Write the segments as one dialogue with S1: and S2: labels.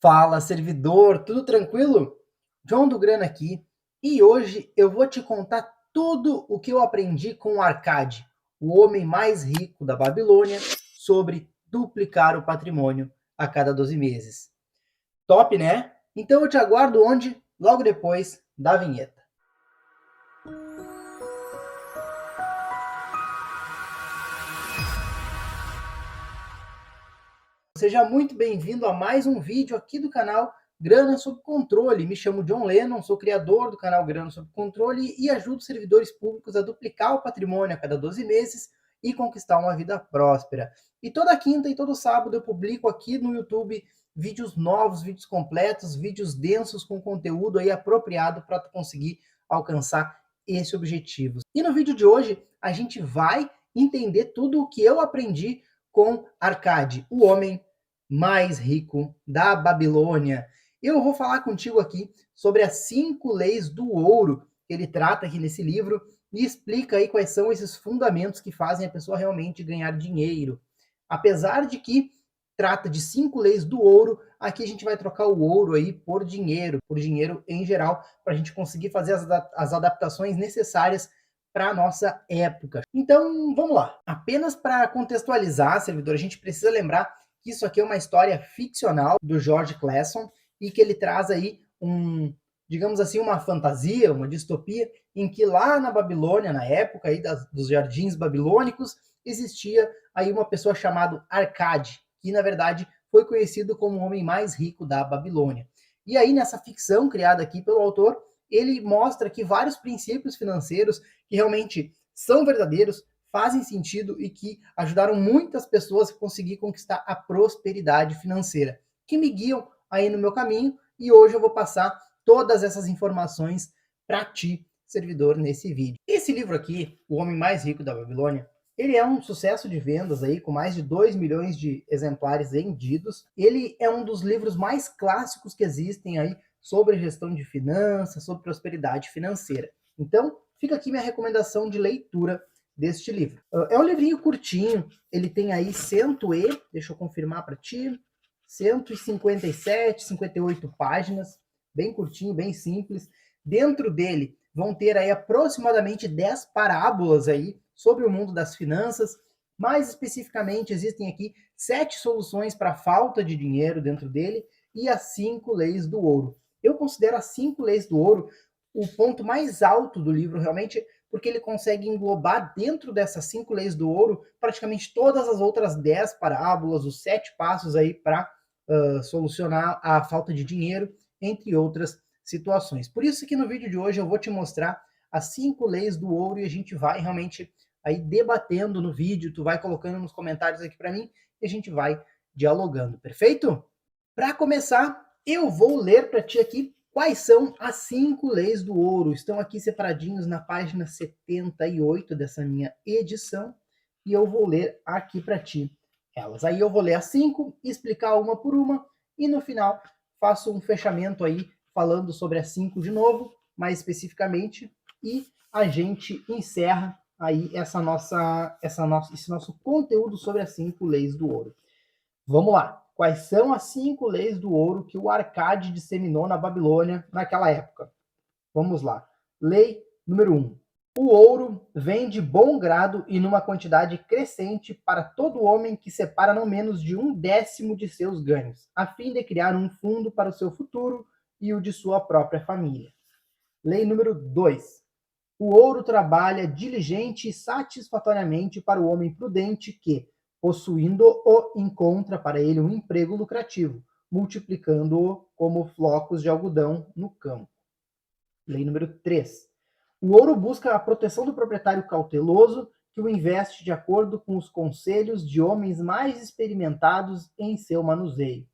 S1: Fala, servidor, tudo tranquilo? John do Grana aqui, e hoje eu vou te contar tudo o que eu aprendi com Arcade, o homem mais rico da Babilônia, sobre duplicar o patrimônio a cada 12 meses. Top, né? Então eu te aguardo onde? Logo depois da vinheta. Seja muito bem-vindo a mais um vídeo aqui do canal Grana Sob Controle. Me chamo John Lennon, sou criador do canal Grana Sob Controle e ajudo servidores públicos a duplicar o patrimônio a cada 12 meses e conquistar uma vida próspera. E toda quinta e todo sábado eu publico aqui no YouTube vídeos novos, vídeos completos, vídeos densos com conteúdo aí apropriado para conseguir alcançar esse objetivo. E no vídeo de hoje a gente vai entender tudo o que eu aprendi com Arcade, o homem mais rico da Babilônia. Eu vou falar contigo aqui sobre as 5 leis do ouro que ele trata aqui nesse livro e explica aí quais são esses fundamentos que fazem a pessoa realmente ganhar dinheiro. Apesar de que trata de 5 leis do ouro, aqui a gente vai trocar o ouro aí por dinheiro em geral, para a gente conseguir fazer as adaptações necessárias para a nossa época. Então, vamos lá. Apenas para contextualizar, servidor, a gente precisa lembrar que isso aqui é uma história ficcional do George Clason e que ele traz aí digamos assim, uma fantasia, uma distopia, em que lá na Babilônia, na época aí dos jardins babilônicos, existia aí uma pessoa chamada Arcade, que na verdade foi conhecido como o homem mais rico da Babilônia. E aí nessa ficção criada aqui pelo autor, ele mostra que vários princípios financeiros que realmente são verdadeiros, fazem sentido e que ajudaram muitas pessoas a conseguir conquistar a prosperidade financeira, que me guiam aí no meu caminho, e hoje eu vou passar todas essas informações para ti, servidor, nesse vídeo. Esse livro aqui, O Homem Mais Rico da Babilônia, ele é um sucesso de vendas aí, com mais de 2 milhões de exemplares vendidos. Ele é um dos livros mais clássicos que existem aí sobre gestão de finanças, sobre prosperidade financeira. Então, fica aqui minha recomendação de leitura deste livro. É um livrinho curtinho, ele tem aí deixa eu confirmar para ti, 157, 58 páginas, bem curtinho, bem simples. Dentro dele vão ter aí aproximadamente 10 parábolas aí sobre o mundo das finanças. Mais especificamente, existem aqui 7 soluções para a falta de dinheiro dentro dele e as 5 leis do ouro. Eu considero as 5 leis do ouro o ponto mais alto do livro, realmente, porque ele consegue englobar dentro dessas 5 leis do ouro praticamente todas as outras 10 parábolas, os 7 passos aí para solucionar a falta de dinheiro, entre outras situações. Por isso que no vídeo de hoje eu vou te mostrar as 5 leis do ouro e a gente vai realmente aí debatendo no vídeo, tu vai colocando nos comentários aqui para mim e a gente vai dialogando, perfeito? Para começar, eu vou ler para ti aqui quais são as 5 leis do ouro. Estão aqui separadinhos na página 78 dessa minha edição e eu vou ler aqui para ti elas. Aí eu vou ler as 5, explicar uma por uma e no final faço um fechamento aí falando sobre as 5 de novo, mais especificamente, e a gente encerra aí esse nosso conteúdo sobre as 5 leis do ouro. Vamos lá. Quais são as 5 leis do ouro que o Arcade disseminou na Babilônia naquela época? Vamos lá. Lei número 1. O ouro vem de bom grado e numa quantidade crescente para todo homem que separa não menos de 1/10 de seus ganhos, a fim de criar um fundo para o seu futuro e o de sua própria família. Lei número 2. O ouro trabalha diligente e satisfatoriamente para o homem prudente que, possuindo-o, encontra para ele um emprego lucrativo, multiplicando-o como flocos de algodão no campo. Lei número 3. O ouro busca a proteção do proprietário cauteloso que o investe de acordo com os conselhos de homens mais experimentados em seu manuseio.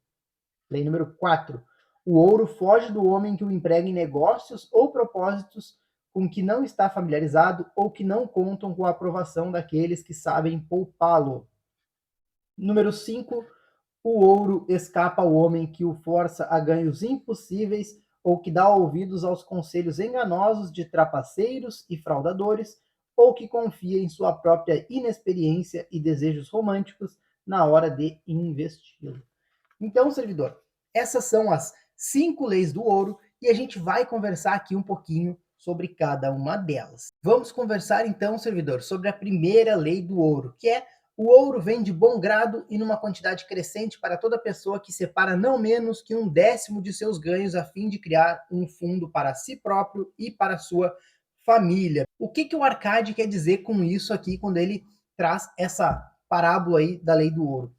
S1: Lei número 4. O ouro foge do homem que o emprega em negócios ou propósitos com que não está familiarizado ou que não contam com a aprovação daqueles que sabem poupá-lo. Número 5. O ouro escapa ao homem que o força a ganhos impossíveis ou que dá ouvidos aos conselhos enganosos de trapaceiros e fraudadores, ou que confia em sua própria inexperiência e desejos românticos na hora de investi-lo. Então, servidor, Essas são as 5 leis do ouro e a gente vai conversar aqui um pouquinho sobre cada uma delas. Vamos conversar então, servidor, sobre a primeira lei do ouro, que é: o ouro vem de bom grado e numa quantidade crescente para toda pessoa que separa não menos que 1/10 de seus ganhos a fim de criar um fundo para si próprio e para sua família. O que o Arcade quer dizer com isso aqui quando ele traz essa parábola aí da lei do ouro?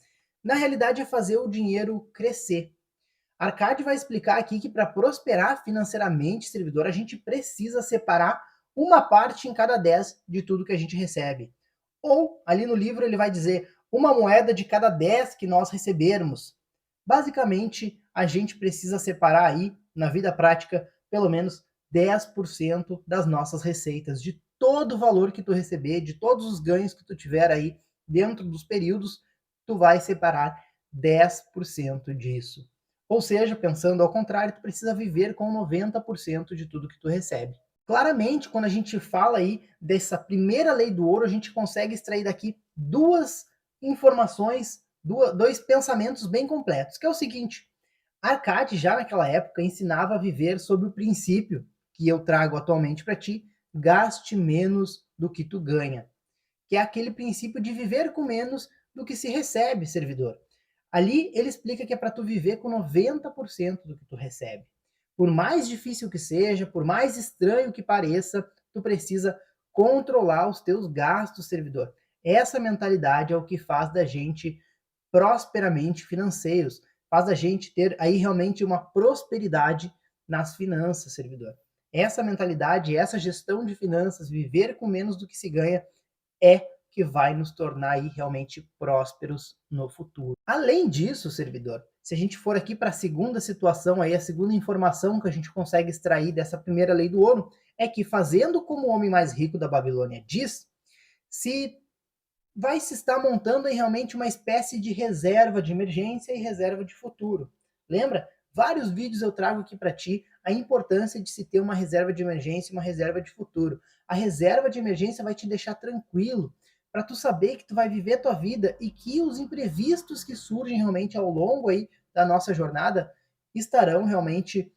S1: Na realidade é fazer o dinheiro crescer. Arcade vai explicar aqui que para prosperar financeiramente, servidor, a gente precisa separar uma parte em cada 10 de tudo que a gente recebe. Ou, ali no livro, ele vai dizer uma moeda de cada 10 que nós recebermos. Basicamente, a gente precisa separar aí, na vida prática, pelo menos 10% das nossas receitas, de todo o valor que tu receber, de todos os ganhos que tu tiver aí dentro dos períodos, tu vai separar 10% disso. Ou seja, pensando ao contrário, tu precisa viver com 90% de tudo que tu recebe. Claramente, quando a gente fala aí dessa primeira lei do ouro, a gente consegue extrair daqui duas informações, dois pensamentos bem completos, que é o seguinte: Arcade já naquela época ensinava a viver sob o princípio que eu trago atualmente para ti: gaste menos do que tu ganha, que é aquele princípio de viver com menos do que se recebe, servidor. Ali ele explica que é para tu viver com 90% do que tu recebe. Por mais difícil que seja, por mais estranho que pareça, tu precisa controlar os teus gastos, servidor. Essa mentalidade é o que faz da gente prosperamente financeiros, faz a gente ter aí realmente uma prosperidade nas finanças, servidor. Essa mentalidade, essa gestão de finanças, viver com menos do que se ganha, é que vai nos tornar aí realmente prósperos no futuro. Além disso, servidor, se a gente for aqui para a segunda situação, aí a segunda informação que a gente consegue extrair dessa primeira lei do ouro é que, fazendo como o homem mais rico da Babilônia diz, se vai se estar montando aí realmente uma espécie de reserva de emergência e reserva de futuro. Lembra? Vários vídeos eu trago aqui para ti a importância de se ter uma reserva de emergência e uma reserva de futuro. A reserva de emergência vai te deixar tranquilo, para tu saber que tu vai viver a tua vida e que os imprevistos que surgem realmente ao longo aí da nossa jornada estarão realmente,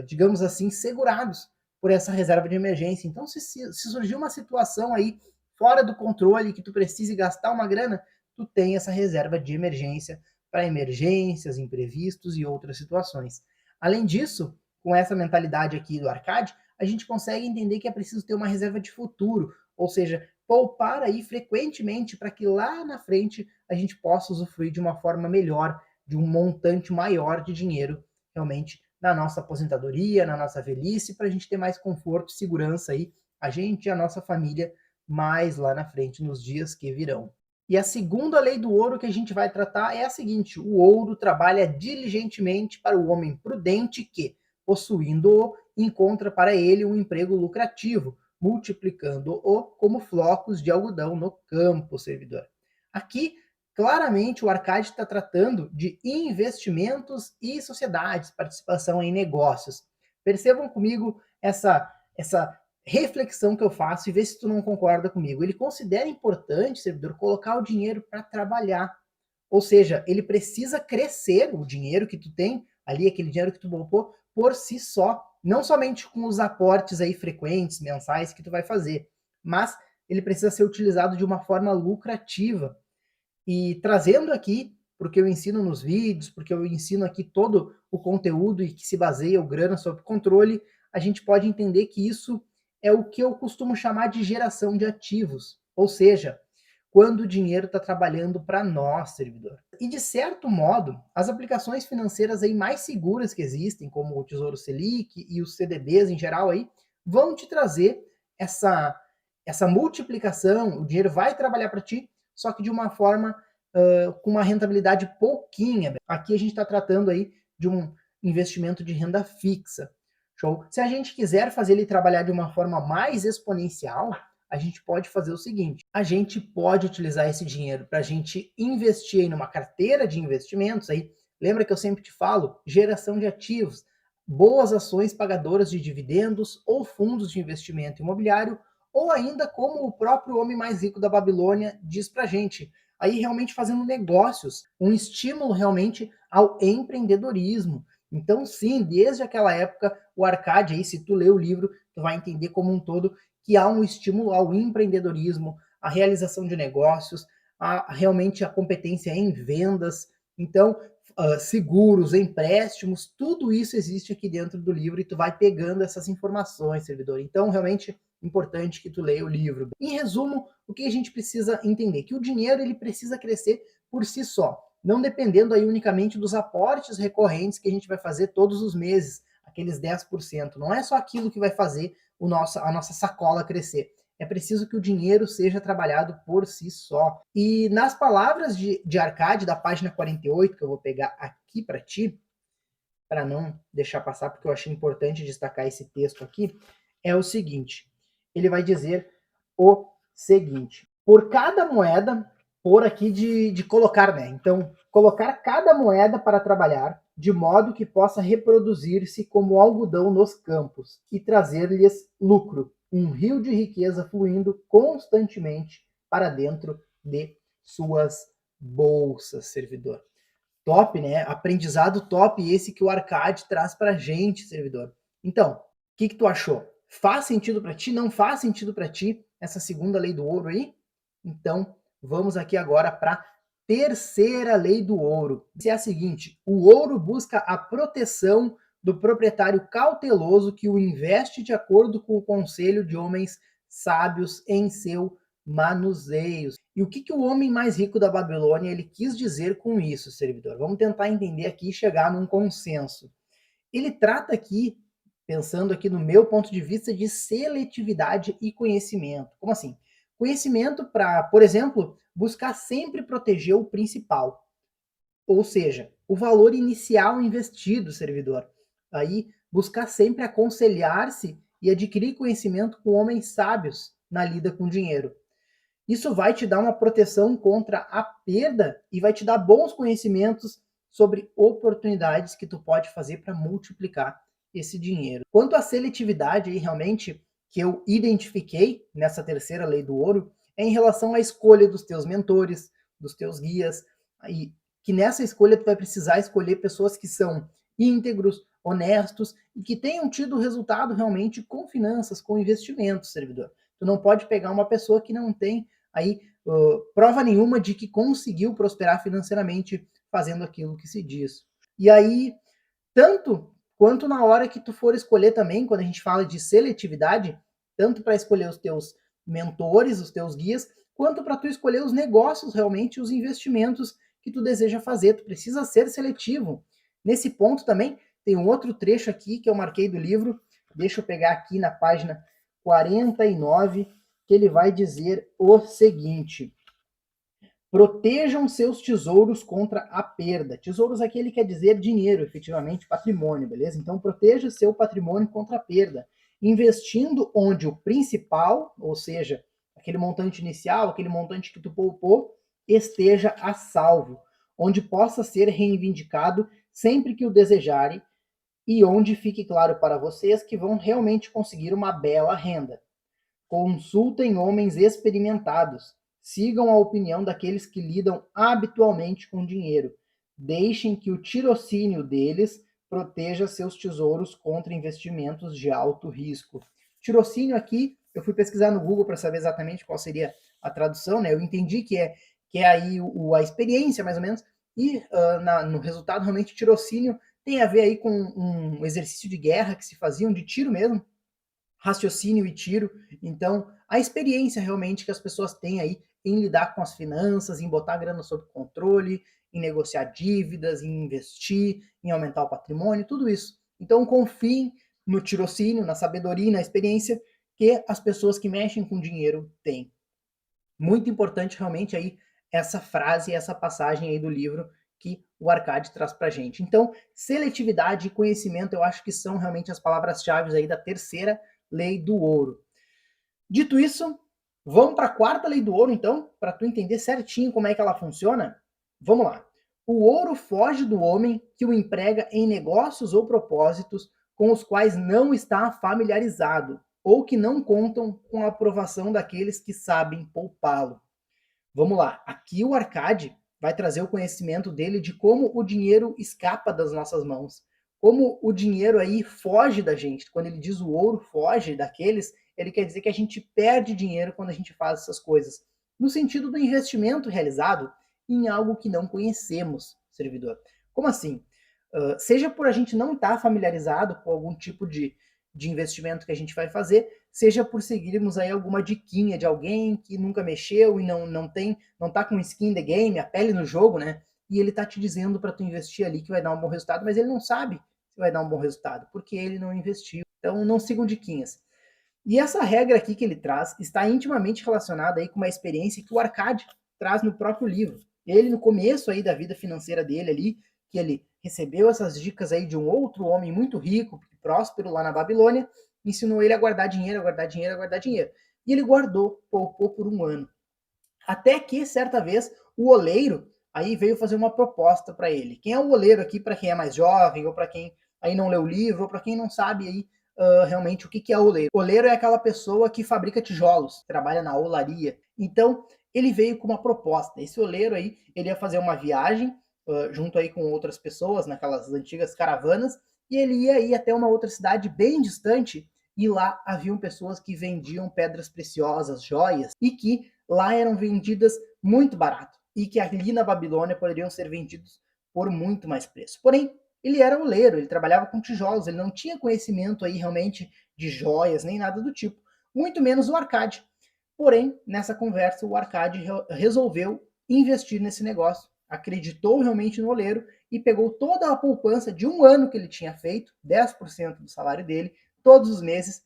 S1: digamos assim, segurados por essa reserva de emergência. Então, se surgir uma situação aí fora do controle, que tu precise gastar uma grana, tu tem essa reserva de emergência para emergências, imprevistos e outras situações. Além disso, com essa mentalidade aqui do Arcade, a gente consegue entender que é preciso ter uma reserva de futuro, ou seja, poupar aí frequentemente para que lá na frente a gente possa usufruir de uma forma melhor, de um montante maior de dinheiro, realmente, na nossa aposentadoria, na nossa velhice, para a gente ter mais conforto e segurança aí, a gente e a nossa família, mais lá na frente, nos dias que virão. E a segunda lei do ouro que a gente vai tratar é a seguinte: o ouro trabalha diligentemente para o homem prudente que, possuindo-o, encontra para ele um emprego lucrativo, multiplicando-o como flocos de algodão no campo, servidor. Aqui, claramente, o Arcade está tratando de investimentos e sociedades, participação em negócios. Percebam comigo essa reflexão que eu faço e ver se tu não concorda comigo. Ele considera importante, servidor, colocar o dinheiro para trabalhar. Ou seja, ele precisa crescer o dinheiro que tu tem ali, aquele dinheiro que tu poupou, por si só. Não somente com os aportes aí frequentes, mensais, que tu vai fazer, mas ele precisa ser utilizado de uma forma lucrativa. E trazendo aqui, porque eu ensino nos vídeos, porque eu ensino aqui todo o conteúdo e que se baseia o Grana Sob Controle, a gente pode entender que isso é o que eu costumo chamar de geração de ativos, ou seja, quando o dinheiro está trabalhando para nós, servidor. E de certo modo, as aplicações financeiras aí mais seguras que existem, como o Tesouro Selic e os CDBs em geral aí, vão te trazer essa multiplicação, o dinheiro vai trabalhar para ti, só que de uma forma com uma rentabilidade pouquinha. Aqui a gente está tratando aí de um investimento de renda fixa. Show? Se a gente quiser fazer ele trabalhar de uma forma mais exponencial, a gente pode fazer o seguinte: a gente pode utilizar esse dinheiro para a gente investir em uma carteira de investimentos. Aí, lembra que eu sempre te falo? Geração de ativos, boas ações pagadoras de dividendos ou fundos de investimento imobiliário, ou ainda, como o próprio homem mais rico da Babilônia diz para a gente aí realmente fazendo negócios, um estímulo realmente ao empreendedorismo. Então, sim, desde aquela época, o Arcade, aí, se tu ler o livro, tu vai entender como um todo que há um estímulo ao empreendedorismo, à realização de negócios, realmente a competência em vendas. Então, seguros, empréstimos, tudo isso existe aqui dentro do livro e tu vai pegando essas informações, servidor. Então, realmente importante que tu leia o livro. Em resumo, o que a gente precisa entender? Que o dinheiro ele precisa crescer por si só, não dependendo aí unicamente dos aportes recorrentes que a gente vai fazer todos os meses, aqueles 10%. Não é só aquilo que vai fazer a nossa sacola crescer. É preciso que o dinheiro seja trabalhado por si só. E nas palavras de Arcade, da página 48, que eu vou pegar aqui para ti, para não deixar passar, porque eu achei importante destacar esse texto aqui, é o seguinte. Ele vai dizer o seguinte. Por cada moeda, por aqui de colocar, né? Então, colocar cada moeda para trabalhar, de modo que possa reproduzir-se como algodão nos campos e trazer-lhes lucro, um rio de riqueza fluindo constantemente para dentro de suas bolsas, servidor. Top, né? Aprendizado top esse que o Arcade traz pra gente, servidor. Então, o que tu achou? Faz sentido para ti? Não faz sentido para ti essa segunda lei do ouro aí? Então, vamos aqui agora para terceira lei do ouro. Que é a seguinte: o ouro busca a proteção do proprietário cauteloso que o investe de acordo com o conselho de homens sábios em seu manuseios. E o que o homem mais rico da Babilônia ele quis dizer com isso, servidor? Vamos tentar entender aqui e chegar num consenso. Ele trata aqui, pensando aqui no meu ponto de vista, de seletividade e conhecimento. Como assim? Conhecimento para, por exemplo, buscar sempre proteger o principal, ou seja, o valor inicial investido, servidor. Aí, buscar sempre aconselhar-se e adquirir conhecimento com homens sábios na lida com dinheiro. Isso vai te dar uma proteção contra a perda e vai te dar bons conhecimentos sobre oportunidades que tu pode fazer para multiplicar esse dinheiro. Quanto à seletividade aí realmente que eu identifiquei nessa terceira lei do ouro é em relação à escolha dos teus mentores, dos teus guias, e que nessa escolha tu vai precisar escolher pessoas que são íntegros, honestos e que tenham tido resultado realmente com finanças, com investimentos, servidor. Tu não pode pegar uma pessoa que não tem aí prova nenhuma de que conseguiu prosperar financeiramente fazendo aquilo que se diz. E aí, tanto quanto na hora que tu for escolher também, quando a gente fala de seletividade, tanto para escolher os teus mentores, os teus guias, quanto para tu escolher os negócios realmente, os investimentos que tu deseja fazer. Tu precisa ser seletivo. Nesse ponto também, tem um outro trecho aqui que eu marquei do livro, deixa eu pegar aqui na página 49, que ele vai dizer o seguinte: protejam seus tesouros contra a perda. Tesouros aqui ele quer dizer dinheiro, efetivamente, patrimônio, beleza? Então proteja seu patrimônio contra a perda, investindo onde o principal, ou seja, aquele montante inicial, aquele montante que tu poupou, esteja a salvo, onde possa ser reivindicado sempre que o desejarem e onde fique claro para vocês que vão realmente conseguir uma bela renda. Consultem homens experimentados. Sigam a opinião daqueles que lidam habitualmente com dinheiro. Deixem que o tirocínio deles proteja seus tesouros contra investimentos de alto risco. Tirocínio aqui, eu fui pesquisar no Google para saber exatamente qual seria a tradução, né? Eu entendi que é aí a experiência, mais ou menos, e no resultado, realmente, tirocínio tem a ver aí com um exercício de guerra que se faziam, de tiro mesmo, raciocínio e tiro. Então, a experiência realmente que as pessoas têm aí em lidar com as finanças, em botar a grana sob controle, em negociar dívidas, em investir, em aumentar o patrimônio, tudo isso. Então, confiem no tirocínio, na sabedoria e na experiência que as pessoas que mexem com dinheiro têm. Muito importante realmente aí essa frase, essa passagem aí do livro que o Arcade traz pra gente. Então, seletividade e conhecimento, eu acho que são realmente as palavras-chave aí da terceira lei do ouro. Dito isso, vamos para a quarta lei do ouro, então, para tu entender certinho como é que ela funciona. Vamos lá. O ouro foge do homem que o emprega em negócios ou propósitos com os quais não está familiarizado ou que não contam com a aprovação daqueles que sabem poupá-lo. Vamos lá, aqui o Arcade vai trazer o conhecimento dele de como o dinheiro escapa das nossas mãos, como o dinheiro aí foge da gente. Quando ele diz o ouro foge daqueles, ele quer dizer que a gente perde dinheiro quando a gente faz essas coisas, no sentido do investimento realizado em algo que não conhecemos, servidor. Como assim? Seja por a gente não estar familiarizado com algum tipo de investimento que a gente vai fazer, seja por seguirmos aí alguma diquinha de alguém que nunca mexeu e não tá com skin in the game, a pele no jogo, né? E ele tá te dizendo para tu investir ali que vai dar um bom resultado, mas ele não sabe se vai dar um bom resultado, porque ele não investiu. Então não sigam diquinhas. E essa regra aqui que ele traz está intimamente relacionada aí com uma experiência que o Arcade traz no próprio livro. Ele, no começo aí da vida financeira dele ali, que ele recebeu essas dicas aí de um outro homem muito rico, próspero lá na Babilônia, ensinou ele a guardar dinheiro, a guardar dinheiro, a guardar dinheiro. E ele guardou, poupou por um ano. Até que, certa vez, o oleiro aí veio fazer uma proposta para ele. Quem é o oleiro aqui, para quem é mais jovem, ou para quem aí não leu o livro, ou para quem não sabe aí realmente o que é oleiro. Oleiro é aquela pessoa que fabrica tijolos, trabalha na olaria. Então, ele veio com uma proposta. Esse oleiro aí, ele ia fazer uma viagem junto aí com outras pessoas, naquelas antigas caravanas, e ele ia ir até uma outra cidade bem distante, e lá haviam pessoas que vendiam pedras preciosas, joias, e que lá eram vendidas muito barato, e que ali na Babilônia poderiam ser vendidos por muito mais preço. Porém, ele era oleiro, ele trabalhava com tijolos, ele não tinha conhecimento aí realmente de joias, nem nada do tipo, muito menos o Arcade. Porém, nessa conversa, o Arcade resolveu investir nesse negócio, acreditou realmente no oleiro e pegou toda a poupança de um ano que ele tinha feito, 10% do salário dele, todos os meses,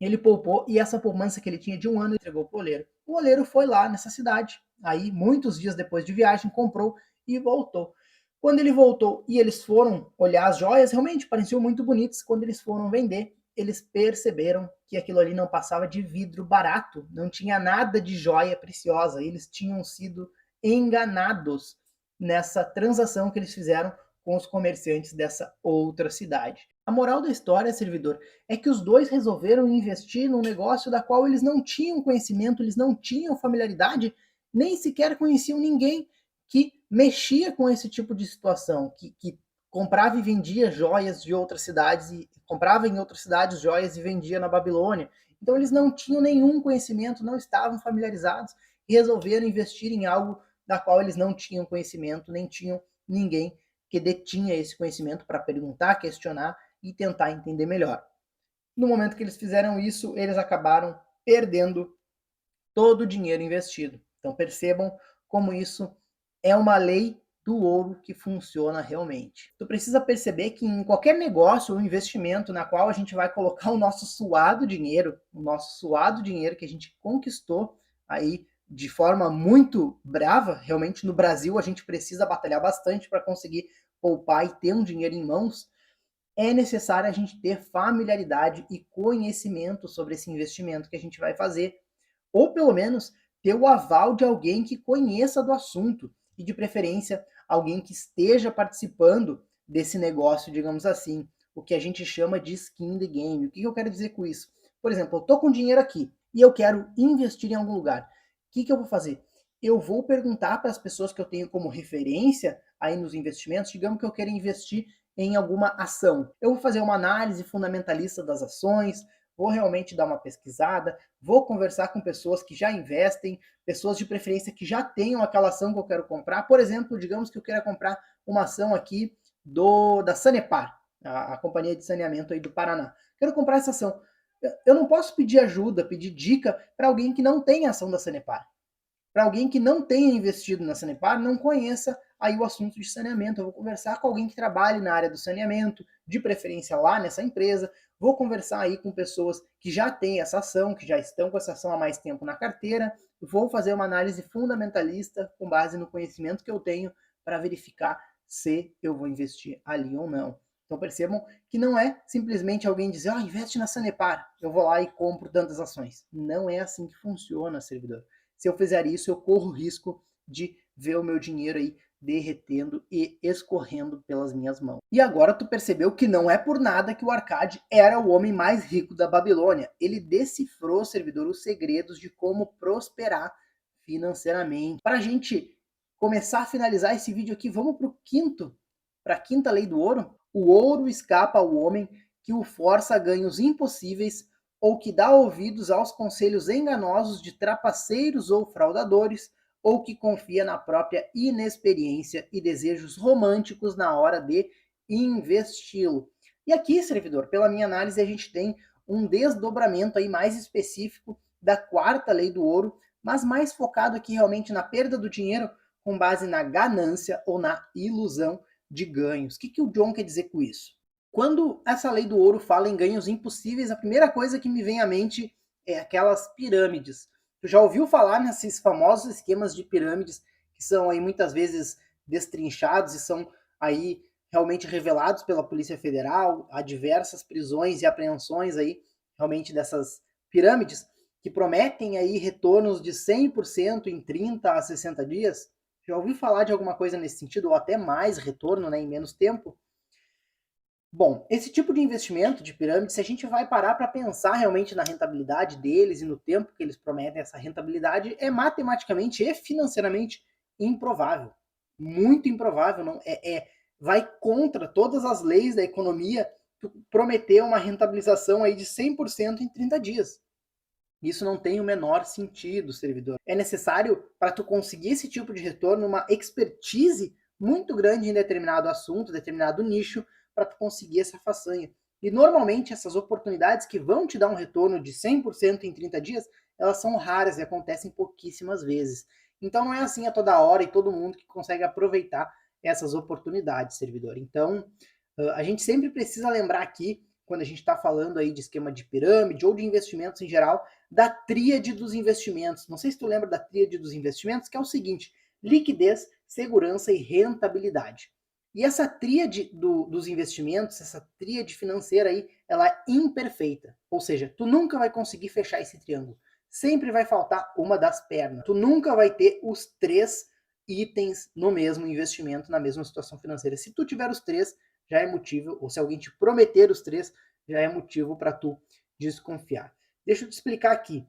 S1: ele poupou e essa poupança que ele tinha de um ano entregou para o oleiro. O oleiro foi lá nessa cidade, aí muitos dias depois de viagem, comprou e voltou. Quando ele voltou e eles foram olhar as joias, realmente pareciam muito bonitas. Quando eles foram vender, eles perceberam que aquilo ali não passava de vidro barato, não tinha nada de joia preciosa. Eles tinham sido enganados nessa transação que eles fizeram com os comerciantes dessa outra cidade. A moral da história, servidor, é que os dois resolveram investir num negócio da qual eles não tinham conhecimento, eles não tinham familiaridade, nem sequer conheciam ninguém que mexia com esse tipo de situação, que comprava e vendia joias de outras cidades, e comprava em outras cidades joias e vendia na Babilônia. Então eles não tinham nenhum conhecimento, não estavam familiarizados e resolveram investir em algo da qual eles não tinham conhecimento, nem tinham ninguém que detinha esse conhecimento para perguntar, questionar e tentar entender melhor. No momento que eles fizeram isso, eles acabaram perdendo todo o dinheiro investido. Então percebam como isso é uma lei do ouro que funciona realmente. Tu precisa perceber que em qualquer negócio ou investimento na qual a gente vai colocar o nosso suado dinheiro, que a gente conquistou aí de forma muito brava, realmente no Brasil a gente precisa batalhar bastante para conseguir poupar e ter um dinheiro em mãos, é necessário a gente ter familiaridade e conhecimento sobre esse investimento que a gente vai fazer, ou pelo menos ter o aval de alguém que conheça do assunto e de preferência alguém que esteja participando desse negócio, digamos assim, o que a gente chama de skin in the game. O que eu quero dizer com isso? Por exemplo, eu tô com dinheiro aqui e eu quero investir em algum lugar. O que eu vou fazer? Eu vou perguntar para as pessoas que eu tenho como referência aí nos investimentos, digamos que eu quero investir em alguma ação. Eu vou fazer uma análise fundamentalista das ações, vou realmente dar uma pesquisada, vou conversar com pessoas que já investem, pessoas de preferência que já tenham aquela ação que eu quero comprar. Por exemplo, digamos que eu queira comprar uma ação aqui da Sanepar, a companhia de saneamento aí do Paraná. Quero comprar essa ação. Eu não posso pedir ajuda, pedir dica para alguém que não tem ação da Sanepar. Para alguém que não tenha investido na Sanepar, não conheça aí o assunto de saneamento. Eu vou conversar com alguém que trabalhe na área do saneamento, de preferência lá nessa empresa. Vou conversar aí com pessoas que já têm essa ação, que já estão com essa ação há mais tempo na carteira. Vou fazer uma análise fundamentalista com base no conhecimento que eu tenho para verificar se eu vou investir ali ou não. Então percebam que não é simplesmente alguém dizer, investe na Sanepar, eu vou lá e compro tantas ações. Não é assim que funciona, servidor. Se eu fizer isso, eu corro o risco de ver o meu dinheiro aí derretendo e escorrendo pelas minhas mãos. E agora tu percebeu que não é por nada que o Arcade era o homem mais rico da Babilônia. Ele decifrou, servidor, os segredos de como prosperar financeiramente. Para a gente começar a finalizar esse vídeo aqui, vamos para a quinta lei do ouro. O ouro escapa ao homem que o força a ganhos impossíveis ou que dá ouvidos aos conselhos enganosos de trapaceiros ou fraudadores, ou que confia na própria inexperiência e desejos românticos na hora de investi-lo. E aqui, servidor, pela minha análise, a gente tem um desdobramento aí mais específico da quarta lei do ouro, mas mais focado aqui realmente na perda do dinheiro com base na ganância ou na ilusão de ganhos. O que o John quer dizer com isso? Quando essa lei do ouro fala em ganhos impossíveis, a primeira coisa que me vem à mente é aquelas pirâmides. Tu já ouviu falar nesses famosos esquemas de pirâmides que são aí muitas vezes destrinchados e são aí realmente revelados pela Polícia Federal, há diversas prisões e apreensões aí realmente dessas pirâmides que prometem aí retornos de 100% em 30 a 60 dias? Já ouviu falar de alguma coisa nesse sentido, ou até mais retorno, né, em menos tempo? Bom, esse tipo de investimento de pirâmide, se a gente vai parar para pensar realmente na rentabilidade deles e no tempo que eles prometem essa rentabilidade, é matematicamente e financeiramente improvável. Muito improvável. Não, vai contra todas as leis da economia prometer uma rentabilização aí de 100% em 30 dias. Isso não tem o menor sentido, servidor. É necessário, para tu conseguir esse tipo de retorno, uma expertise muito grande em determinado assunto, determinado nicho, para tu conseguir essa façanha. E normalmente essas oportunidades que vão te dar um retorno de 100% em 30 dias, elas são raras e acontecem pouquíssimas vezes. Então não é assim a toda hora e todo mundo que consegue aproveitar essas oportunidades, servidor. Então, a gente sempre precisa lembrar aqui, quando a gente está falando aí de esquema de pirâmide ou de investimentos em geral, da tríade dos investimentos. Não sei se tu lembra da tríade dos investimentos, que é o seguinte: liquidez, segurança e rentabilidade. E essa tríade dos investimentos, essa tríade financeira aí, ela é imperfeita. Ou seja, tu nunca vai conseguir fechar esse triângulo. Sempre vai faltar uma das pernas. Tu nunca vai ter os três itens no mesmo investimento, na mesma situação financeira. Se tu tiver os três, já é motivo, ou se alguém te prometer os três, já é motivo para tu desconfiar. Deixa eu te explicar aqui.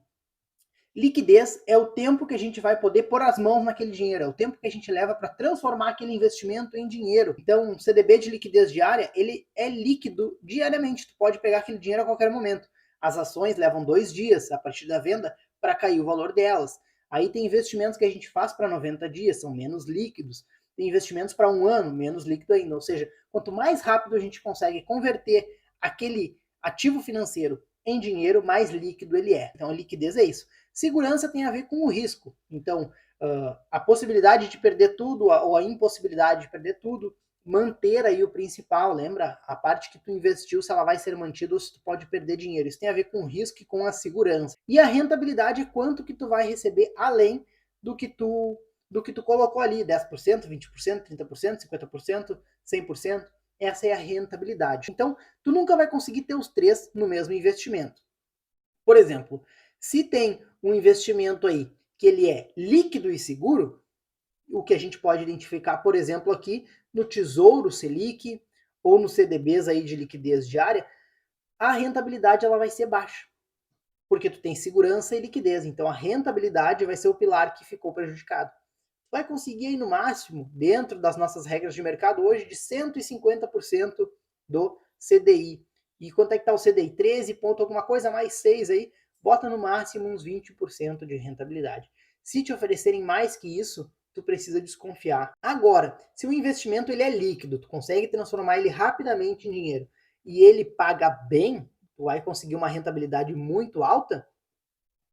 S1: Liquidez é o tempo que a gente vai poder pôr as mãos naquele dinheiro, é o tempo que a gente leva para transformar aquele investimento em dinheiro. Então, um CDB de liquidez diária, ele é líquido diariamente, tu pode pegar aquele dinheiro a qualquer momento. As ações levam 2 dias a partir da venda para cair o valor delas. Aí tem investimentos que a gente faz para 90 dias, são menos líquidos. Tem investimentos para 1 ano, menos líquido ainda. Ou seja, quanto mais rápido a gente consegue converter aquele ativo financeiro em dinheiro, mais líquido ele é. Então, a liquidez é isso. Segurança tem a ver com o risco. Então, a possibilidade de perder tudo ou a impossibilidade de perder tudo, manter aí o principal, lembra? A parte que tu investiu, se ela vai ser mantida ou se tu pode perder dinheiro. Isso tem a ver com o risco e com a segurança. E a rentabilidade é quanto que tu vai receber além do que tu colocou ali, 10%, 20%, 30%, 50%, 100%. Essa é a rentabilidade. Então, tu nunca vai conseguir ter os três no mesmo investimento. Por exemplo, se tem um investimento aí que ele é líquido e seguro, o que a gente pode identificar, por exemplo, aqui no Tesouro Selic ou no CDBs aí de liquidez diária, a rentabilidade ela vai ser baixa, porque tu tem segurança e liquidez. Então a rentabilidade vai ser o pilar que ficou prejudicado. Vai conseguir aí no máximo, dentro das nossas regras de mercado hoje, de 150% do CDI. E quanto é que está o CDI? 13 ponto alguma coisa, mais 6 aí, bota no máximo uns 20% de rentabilidade. Se te oferecerem mais que isso, tu precisa desconfiar. Agora, se o investimento ele é líquido, tu consegue transformar ele rapidamente em dinheiro e ele paga bem, tu vai conseguir uma rentabilidade muito alta,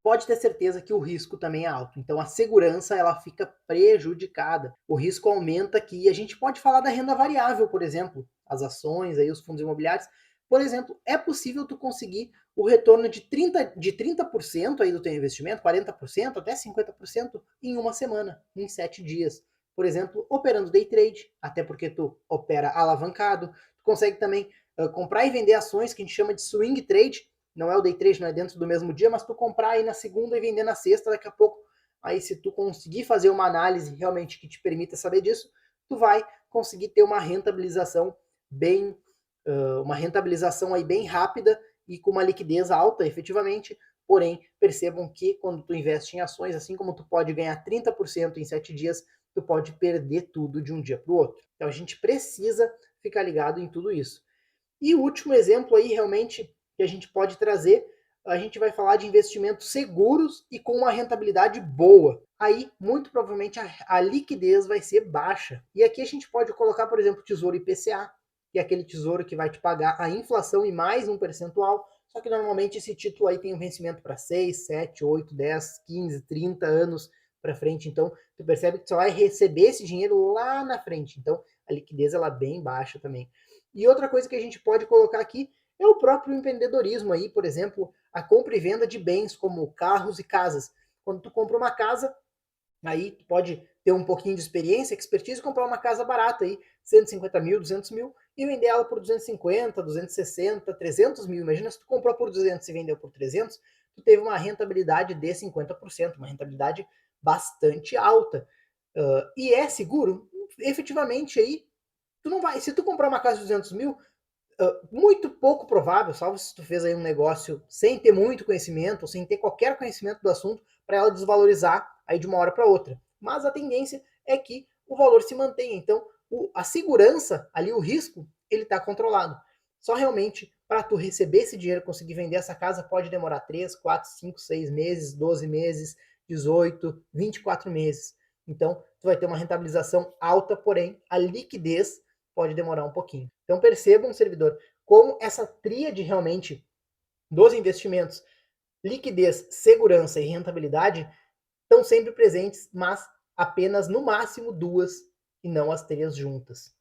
S1: pode ter certeza que o risco também é alto. Então a segurança ela fica prejudicada. O risco aumenta aqui. E a gente pode falar da renda variável, por exemplo, as ações, aí os fundos imobiliários. Por exemplo, é possível tu conseguir o retorno de 30% aí do teu investimento, 40%, até 50% em uma semana, em 7 dias. Por exemplo, operando day trade, até porque tu opera alavancado. Tu consegue também comprar e vender ações que a gente chama de swing trade. Não é o day trade, não é dentro do mesmo dia, mas tu comprar aí na segunda e vender na sexta, daqui a pouco, aí se tu conseguir fazer uma análise realmente que te permita saber disso, tu vai conseguir ter uma rentabilização bem, uma rentabilização aí bem rápida e com uma liquidez alta, efetivamente, porém, percebam que quando tu investe em ações, assim como tu pode ganhar 30% em 7 dias, tu pode perder tudo de um dia para o outro. Então a gente precisa ficar ligado em tudo isso. E o último exemplo aí, realmente, que a gente pode trazer, a gente vai falar de investimentos seguros e com uma rentabilidade boa. Aí, muito provavelmente, a liquidez vai ser baixa. E aqui a gente pode colocar, por exemplo, Tesouro IPCA, que é aquele tesouro que vai te pagar a inflação e mais um percentual, só que normalmente esse título aí tem um vencimento para 6, 7, 8, 10, 15, 30 anos para frente. Então, tu percebe que você vai receber esse dinheiro lá na frente. Então, a liquidez ela é bem baixa também. E outra coisa que a gente pode colocar aqui é o próprio empreendedorismo aí, por exemplo, a compra e venda de bens como carros e casas. Quando tu compra uma casa, aí tu pode ter um pouquinho de experiência, expertise, e comprar uma casa barata aí, 150 mil, 200 mil, e vender ela por 250, 260, 300 mil. Imagina se tu comprou por 200 e vendeu por 300, tu teve uma rentabilidade de 50%, uma rentabilidade bastante alta. E é seguro? Efetivamente aí, tu não vai, se tu comprar uma casa de 200 mil, muito pouco provável, salvo se tu fez aí um negócio sem ter muito conhecimento, ou sem ter qualquer conhecimento do assunto, para ela desvalorizar aí de uma hora para outra. Mas a tendência é que o valor se mantenha. Então, a segurança ali, o risco, ele está controlado. Só realmente para tu receber esse dinheiro, conseguir vender essa casa, pode demorar 3, 4, 5, 6 meses, 12 meses, 18, 24 meses. Então, tu vai ter uma rentabilização alta, porém a liquidez pode demorar um pouquinho. Então percebam, servidor, como essa tríade realmente dos investimentos, liquidez, segurança e rentabilidade, estão sempre presentes, mas apenas no máximo duas e não as três juntas.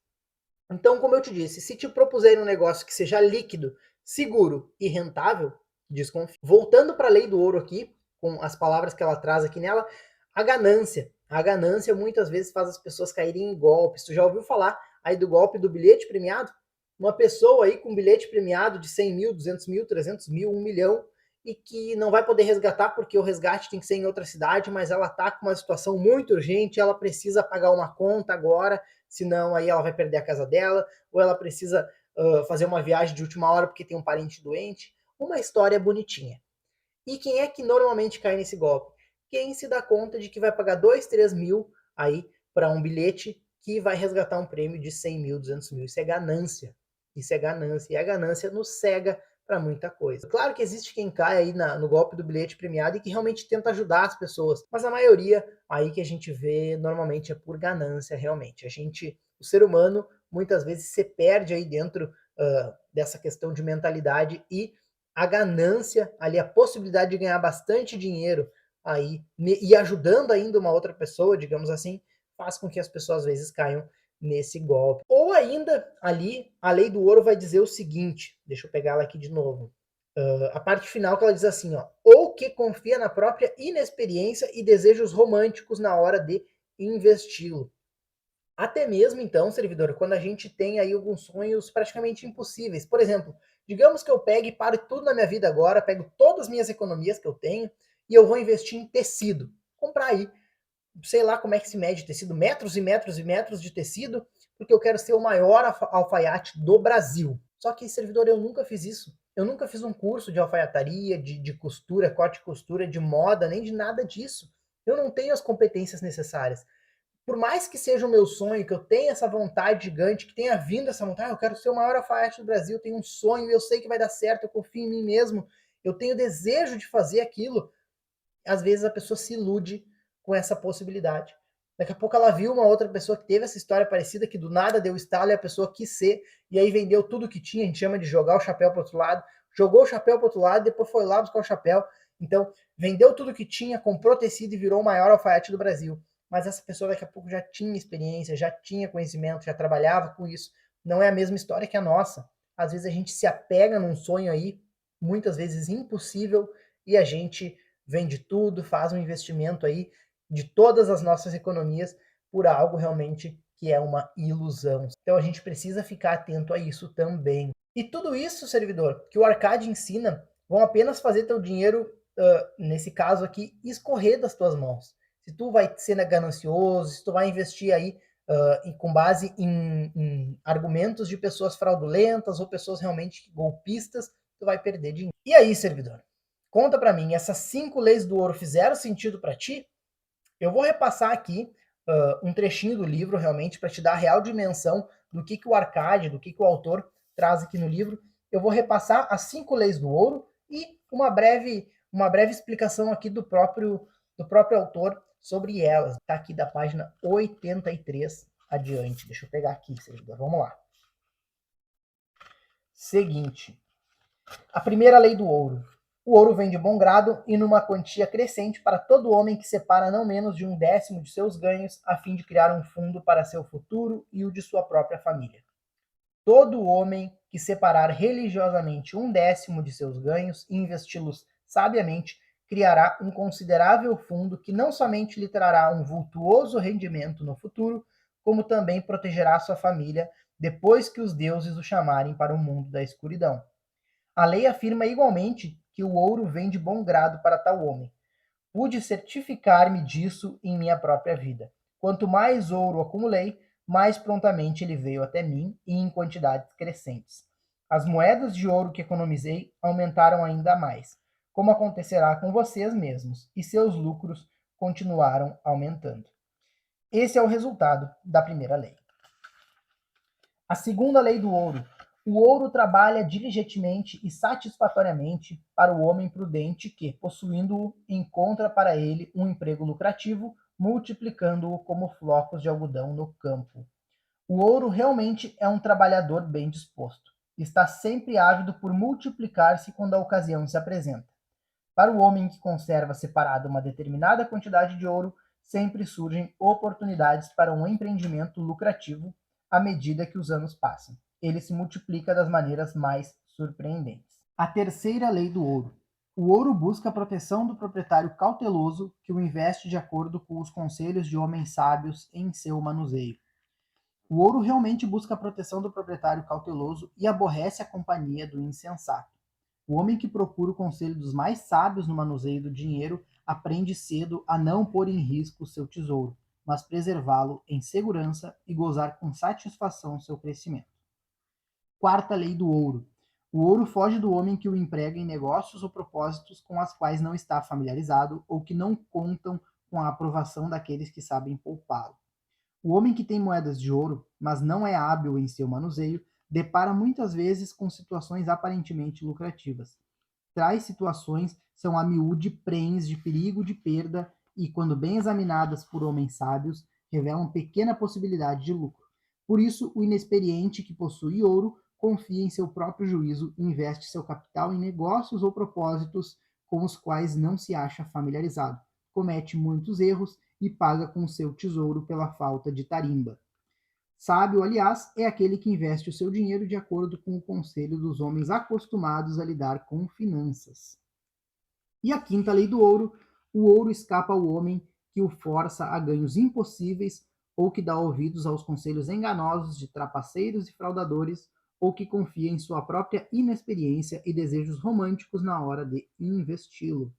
S1: Então, como eu te disse, se te propuserem um negócio que seja líquido, seguro e rentável, desconfie. Voltando para a lei do ouro aqui, com as palavras que ela traz aqui nela, a ganância. A ganância muitas vezes faz as pessoas caírem em golpes. Tu já ouviu falar aí do golpe do bilhete premiado? Uma pessoa aí com bilhete premiado de 100 mil, 200 mil, 300 mil, 1 milhão, e que não vai poder resgatar porque o resgate tem que ser em outra cidade, mas ela está com uma situação muito urgente, ela precisa pagar uma conta agora, senão aí ela vai perder a casa dela, ou ela precisa fazer uma viagem de última hora porque tem um parente doente. Uma história bonitinha. E quem é que normalmente cai nesse golpe? Quem se dá conta de que vai pagar 2, 3 mil aí para um bilhete que vai resgatar um prêmio de 100 mil, 200 mil. Isso é ganância. Isso é ganância. E a ganância nos cega para muita coisa. Claro que existe quem cai aí no golpe do bilhete premiado e que realmente tenta ajudar as pessoas, mas a maioria aí que a gente vê normalmente é por ganância, realmente. O ser humano, muitas vezes se perde aí dentro dessa questão de mentalidade e a ganância ali, a possibilidade de ganhar bastante dinheiro aí e ajudando ainda uma outra pessoa, digamos assim, faz com que as pessoas às vezes caiam nesse golpe. Ou ainda ali, a lei do ouro vai dizer o seguinte, deixa eu pegar ela aqui de novo. A parte final que ela diz assim, ó, ou que confia na própria inexperiência e desejos românticos na hora de investi-lo. Até mesmo então, servidor, quando a gente tem aí alguns sonhos praticamente impossíveis. Por exemplo, digamos que eu pegue e pare tudo na minha vida agora, pego todas as minhas economias que eu tenho e eu vou investir em tecido. Comprar aí, sei lá como é que se mede tecido, metros e metros e metros de tecido, porque eu quero ser o maior alfaiate do Brasil. Só que, servidor, eu nunca fiz isso. Eu nunca fiz um curso de alfaiataria, de costura, corte e costura, de moda, nem de nada disso. Eu não tenho as competências necessárias. Por mais que seja o meu sonho, que eu tenha essa vontade gigante, que tenha vindo essa vontade, eu quero ser o maior alfaiate do Brasil, eu tenho um sonho, eu sei que vai dar certo, eu confio em mim mesmo, eu tenho desejo de fazer aquilo. Às vezes a pessoa se ilude com essa possibilidade. Daqui a pouco ela viu uma outra pessoa que teve essa história parecida, que do nada deu estalo e a pessoa quis ser, e aí vendeu tudo que tinha, a gente chama de jogar o chapéu para o outro lado, jogou o chapéu para o outro lado, depois foi lá buscar o chapéu. Então, vendeu tudo que tinha, comprou tecido e virou o maior alfaiate do Brasil. Mas essa pessoa daqui a pouco já tinha experiência, já tinha conhecimento, já trabalhava com isso. Não é a mesma história que a nossa. Às vezes a gente se apega num sonho aí, muitas vezes impossível, e a gente vende tudo, faz um investimento aí de todas as nossas economias por algo realmente que é uma ilusão. Então a gente precisa ficar atento a isso também. E tudo isso, servidor, que o Arcade ensina, vão apenas fazer teu dinheiro, nesse caso aqui, escorrer das tuas mãos. Se tu vai ser ganancioso, se tu vai investir aí com base em argumentos de pessoas fraudulentas ou pessoas realmente golpistas, tu vai perder dinheiro. E aí, servidor? conta para mim, essas 5 leis do ouro fizeram sentido para ti? Eu vou repassar aqui um trechinho do livro, realmente, para te dar a real dimensão do que o Arcade, do que o autor traz aqui no livro. Eu vou repassar as 5 leis do ouro e uma breve explicação aqui do próprio autor sobre elas. Está aqui da página 83 adiante. Deixa eu pegar aqui, servidor. Vamos lá. Seguinte. A primeira lei do ouro. O ouro vem de bom grado e numa quantia crescente para todo homem que separa não menos de 1/10 de seus ganhos, a fim de criar um fundo para seu futuro e o de sua própria família. Todo homem que separar religiosamente 1/10 de seus ganhos e investi-los sabiamente, criará um considerável fundo que não somente lhe trará um vultuoso rendimento no futuro, como também protegerá sua família depois que os deuses o chamarem para o mundo da escuridão. A lei afirma igualmente que o ouro vem de bom grado para tal homem. Pude certificar-me disso em minha própria vida. Quanto mais ouro acumulei, mais prontamente ele veio até mim e em quantidades crescentes. As moedas de ouro que economizei aumentaram ainda mais, como acontecerá com vocês mesmos, e seus lucros continuaram aumentando. Esse é o resultado da primeira lei. A segunda lei do ouro. O ouro trabalha diligentemente e satisfatoriamente para o homem prudente que, possuindo-o, encontra para ele um emprego lucrativo, multiplicando-o como flocos de algodão no campo. O ouro realmente é um trabalhador bem disposto. Está sempre ávido por multiplicar-se quando a ocasião se apresenta. Para o homem que conserva separada uma determinada quantidade de ouro, sempre surgem oportunidades para um empreendimento lucrativo à medida que os anos passam. Ele se multiplica das maneiras mais surpreendentes. A terceira lei do ouro. O ouro busca a proteção do proprietário cauteloso que o investe de acordo com os conselhos de homens sábios em seu manuseio. O ouro realmente busca a proteção do proprietário cauteloso e aborrece a companhia do insensato. O homem que procura o conselho dos mais sábios no manuseio do dinheiro aprende cedo a não pôr em risco o seu tesouro, mas preservá-lo em segurança e gozar com satisfação seu crescimento. Quarta lei do ouro. O ouro foge do homem que o emprega em negócios ou propósitos com as quais não está familiarizado ou que não contam com a aprovação daqueles que sabem poupá-lo. O homem que tem moedas de ouro, mas não é hábil em seu manuseio, depara muitas vezes com situações aparentemente lucrativas. Tais situações são a miúde prenhes de perigo de perda e, quando bem examinadas por homens sábios, revelam pequena possibilidade de lucro. Por isso, o inexperiente que possui ouro confia em seu próprio juízo e investe seu capital em negócios ou propósitos com os quais não se acha familiarizado. Comete muitos erros e paga com seu tesouro pela falta de tarimba. Sábio, aliás, é aquele que investe o seu dinheiro de acordo com o conselho dos homens acostumados a lidar com finanças. E a quinta lei do ouro: o ouro escapa ao homem que o força a ganhos impossíveis ou que dá ouvidos aos conselhos enganosos de trapaceiros e fraudadores ou que confia em sua própria inexperiência e desejos românticos na hora de investi-lo.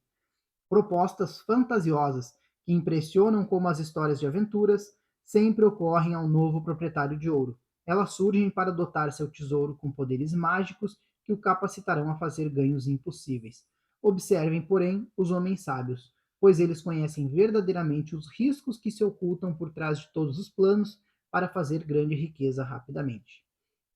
S1: Propostas fantasiosas que impressionam como as histórias de aventuras sempre ocorrem ao novo proprietário de ouro. Elas surgem para dotar seu tesouro com poderes mágicos que o capacitarão a fazer ganhos impossíveis. Observem, porém, os homens sábios, pois eles conhecem verdadeiramente os riscos que se ocultam por trás de todos os planos para fazer grande riqueza rapidamente.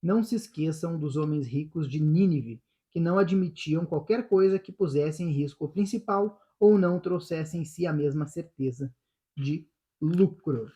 S1: Não se esqueçam dos homens ricos de Nínive, que não admitiam qualquer coisa que pusesse em risco o principal ou não trouxesse em si a mesma certeza de lucro.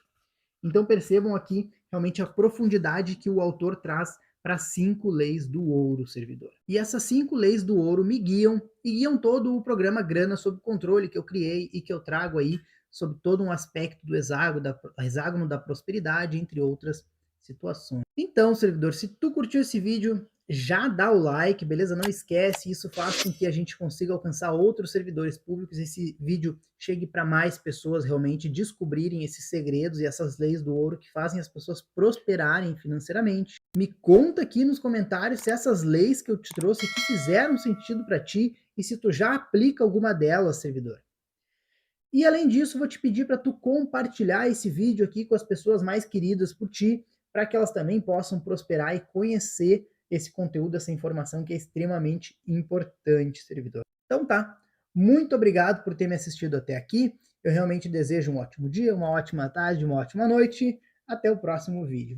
S1: Então percebam aqui realmente a profundidade que o autor traz para as 5 leis do ouro, servidor. E essas 5 leis do ouro me guiam e guiam todo o programa Grana sob Controle que eu criei e que eu trago aí sobre todo um aspecto do hexágono da prosperidade, entre outras situações. Então, servidor, se tu curtiu esse vídeo, já dá o like, beleza? Não esquece, isso faz com que a gente consiga alcançar outros servidores públicos, esse vídeo chegue para mais pessoas realmente descobrirem esses segredos e essas leis do ouro que fazem as pessoas prosperarem financeiramente. Me conta aqui nos comentários se essas leis que eu te trouxe aqui fizeram sentido para ti e se tu já aplica alguma delas, servidor. E além disso, vou te pedir para tu compartilhar esse vídeo aqui com as pessoas mais queridas por ti, para que elas também possam prosperar e conhecer esse conteúdo, essa informação que é extremamente importante, servidor. Então tá, Muito obrigado por ter me assistido até aqui. Eu realmente desejo um ótimo dia, uma ótima tarde, uma ótima noite. Até o próximo vídeo.